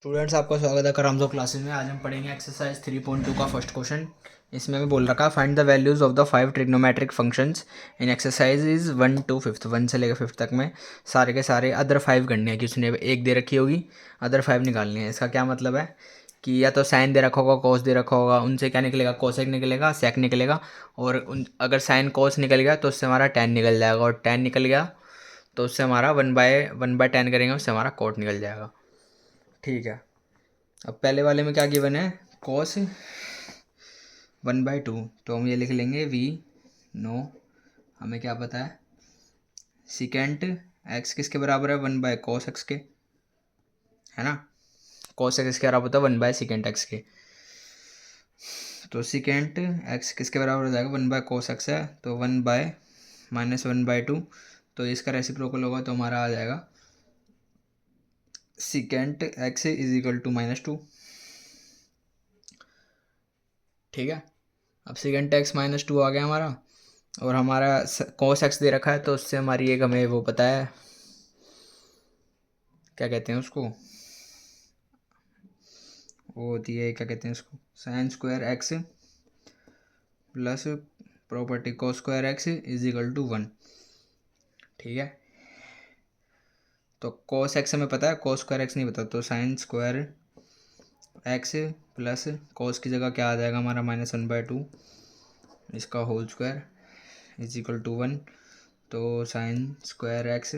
Students, आपका स्वागत है करामजो क्लासेस में। आज हम पढ़ेंगे एक्सरसाइज 3.2 का फर्स्ट क्वेश्चन। इसमें भी बोल रखा, find the values of the 5 trigonometric functions in exercise is 1 to 5, 1 से लेकर 5 तक में सारे के सारे अदर 5 गणने हैं कि उसने एक दे रखी होगी, अदर 5 निकालने हैं। इसका क्या मतलब है कि या तो साइन दे रखा होगा, कॉस दे रखा होगा, उनसे क्या निकलेगा, कोसेक निकलेगा, सेक निकलेगा। और अगर साइन कॉस निकल गया तो उससे हमारा टेन निकल जाएगा, और टेन निकल गया तो उससे हमारा वन बाय टेन करेंगे, उससे हमारा कोट निकल जाएगा। ठीक है। अब पहले वाले में क्या गिवन है, कॉस 1/2, तो हम ये लिख लेंगे वी नो। हमें क्या पता है, सिकेंट एक्स किसके बराबर है, 1/cos x के, है ना। cos x किसके बराबर होता है, 1/Sec x के। तो सिकेंट एक्स किसके बराबर हो जाएगा, 1/cos x है, तो 1/-1/2, तो इसका रेसिप्रोकल होगा तो हमारा आ जाएगा secant x is equal to -2। ठीक है। अब सिकेंट एक्स -2 आ गया हमारा, और हमारा cos x दे रखा है, तो उससे हमारी एक हमें वो पता है, क्या कहते हैं उसको, वो होती है, क्या कहते हैं उसको, sine square x plus property cos square x is equal to 1। ठीक है। तो cos x हमें पता है, cos स्क्वायर एक्स नहीं पता, तो sine square x plus cos की जगह क्या आ जाएगा हमारा, -1/2, इसका whole square is equal to 1। तो साइन स्क्वायर एक्स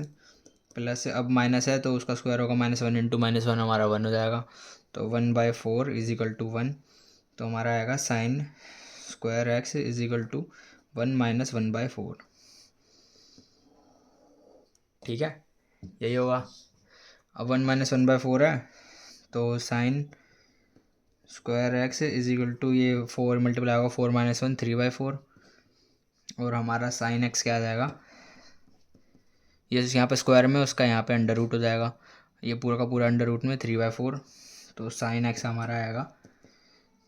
प्लस, अब माइनस है तो उसका स्क्वायर होगा -1 इंटू -1, हमारा 1 हो जाएगा, तो 1/4 इज इक्वल टू 1। तो हमारा आएगा sine square x is equal to 1 - 1/4। ठीक है, यही होगा। अब 1 - 1/4 है, तो sine square x is equal to, ये 4 मल्टीप्लाई होगा, 4 - 1 3/4, और हमारा साइन एक्स क्या आ जाएगा, ये यहाँ पे स्क्वायर में, उसका यहाँ पे अंडर रूट हो जाएगा, ये पूरा का पूरा अंडर रूट में 3/4, तो साइन एक्स हमारा आएगा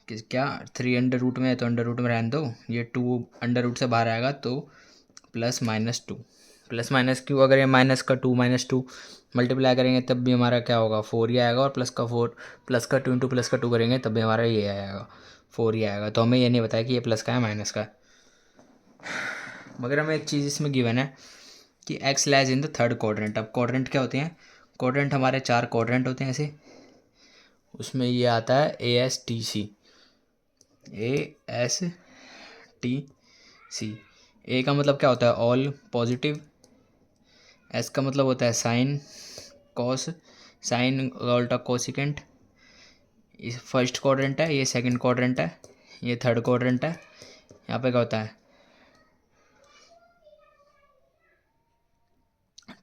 कि क्या, 3 अंडर रूट में है तो अंडर रूट में रहने दो, ये 2 अंडर रूट से बाहर आएगा, तो +-2। प्लस माइनस क्यों, अगर ये माइनस का 2 -2 मल्टीप्लाई करेंगे तब भी हमारा क्या होगा, 4 ही आएगा, और प्लस का 2 इंटू प्लस का 2 करेंगे तब भी हमारा ये आएगा, 4 ही आएगा। तो हमें ये नहीं बताया कि ये प्लस का है माइनस का है। मगर हमें एक चीज़ इसमें गिवन है कि x lies in the third quadrant. अब क्वाड्रेंट क्या होते हैं, क्वाड्रेंट हमारे 4 क्वाड्रेंट होते हैं ऐसे, उसमें ये आता है ASTC, ASTC। ए का मतलब क्या होता है, ऑल पॉजिटिव। एस का मतलब होता है साइन कॉस, साइन उल्टा कोसिकेंट। ये फर्स्ट क्वाड्रेंट है, ये सेकंड क्वाड्रेंट है, ये थर्ड क्वाड्रेंट है। यहाँ पे क्या होता है,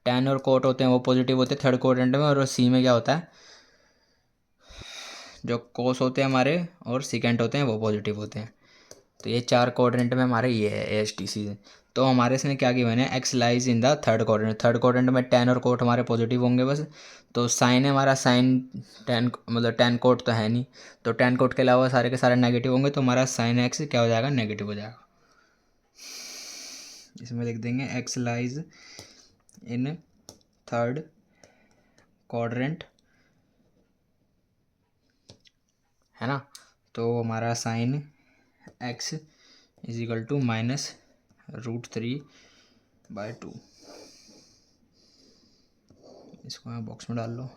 टैन और कोट होते हैं, वो पॉजिटिव होते हैं थर्ड क्वाड्रेंट में, और सी में क्या होता है, जो कोस होते हैं हमारे और सिकेंट होते हैं वो पॉजिटिव होते हैं। तो ये 4 क्वाड्रेंट में हमारे ये है ASTC। तो हमारे इसने क्या गिवन है, x lies in the third quadrant. Third quadrant में टेन और कोट हमारे पॉजिटिव होंगे बस। तो साइन है हमारा, साइन टेन मतलब टेन कोट तो है नहीं, तो टेन कोट के अलावा सारे के सारे नेगेटिव होंगे, तो हमारा साइन एक्स क्या हो जाएगा, नेगेटिव हो जाएगा। इसमें लिख देंगे x lies in third quadrant, है ना। तो हमारा sine x is equal to -√3/2। इसको यहाँ बॉक्स में डाल लो।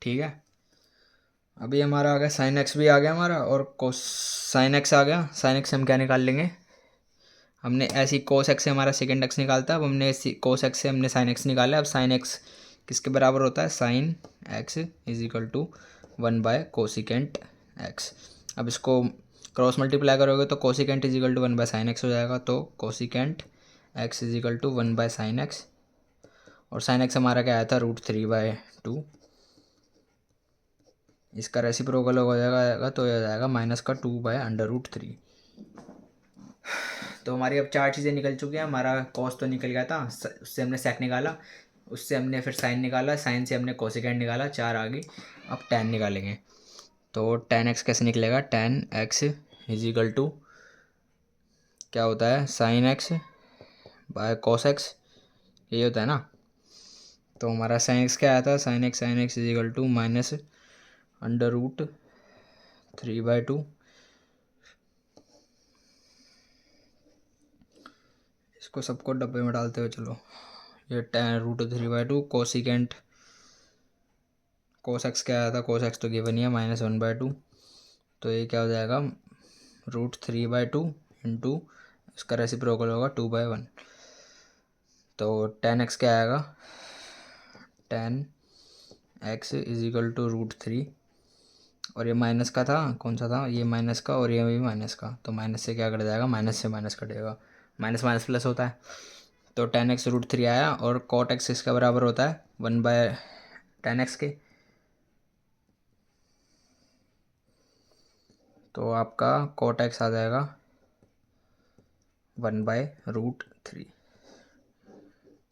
ठीक है। अभी हमारा आ गया साइन एक्स भी आ गया हमारा, और कोस साइन एक्स आ गया। साइन एक्स हम क्या निकाल लेंगे, हमने ऐसी कोस एक्स से हमारा सेकेंड एक्स निकालता है, अब हमने कोस एक्स से हमने साइन एक्स निकाला। अब साइन एक्स किसके बराबर होता है, sine x is equal to 1/कोसिकेंट एक्स। अब इसको क्रॉस मल्टीप्लाई करोगे तो कोसिकेंट इज इक्वल टू 1/साइन एक्स हो जाएगा, तो cosecant x is equal to 1/साइन एक्स, और साइन एक्स हमारा क्या आया था, √3/2। इसका रेसिप्रोकल हो जाएगा तो यह जाएगा -2/√3। तो हमारी अब 4 चीज़ें निकल चुकी हैं। हमारा कॉस तो निकल गया था, उससे हमने सेक निकाला, उससे हमने फिर साइन निकाला, साइन से हमने कोसिकेंट निकाला, 4 आ गई। अब टैन निकालेंगे, तो टैन एक्स कैसे निकलेगा, tan x is equal to क्या होता है, sine x by cos x, यही होता है ना। तो हमारा साइन एक्स क्या आया था, sine x is equal to minus under root 3/2, इसको सबको डब्बे में डालते हुए चलो, ये tan √3/2 कोसिकेंट कोस एक्स क्या आया था, कोस एक्स तो गिवन ही है -1/2, तो ये क्या हो जाएगा √3/2 इंटू इसका रेसिप्रोकल होगा 2/1, तो tan x क्या आएगा, tan x is equal to √3, और ये माइनस का था, कौन सा था ये माइनस का, और ये भी माइनस का, तो माइनस से क्या कट जाएगा, माइनस से माइनस कटेगा, माइनस माइनस प्लस होता है, तो tan x √3 आया, और cot x इसका बराबर होता है 1/tan x के, तो आपका cot x आ जाएगा 1/√3।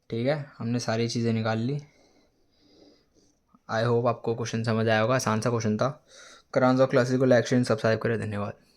ठीक है, हमने सारी चीज़ें निकाल ली। आई होप आपको क्वेश्चन समझ आया होगा, आसान सा क्वेश्चन था। करांजो क्लासेस को लाइक शेयर सब्सक्राइब करें, धन्यवाद।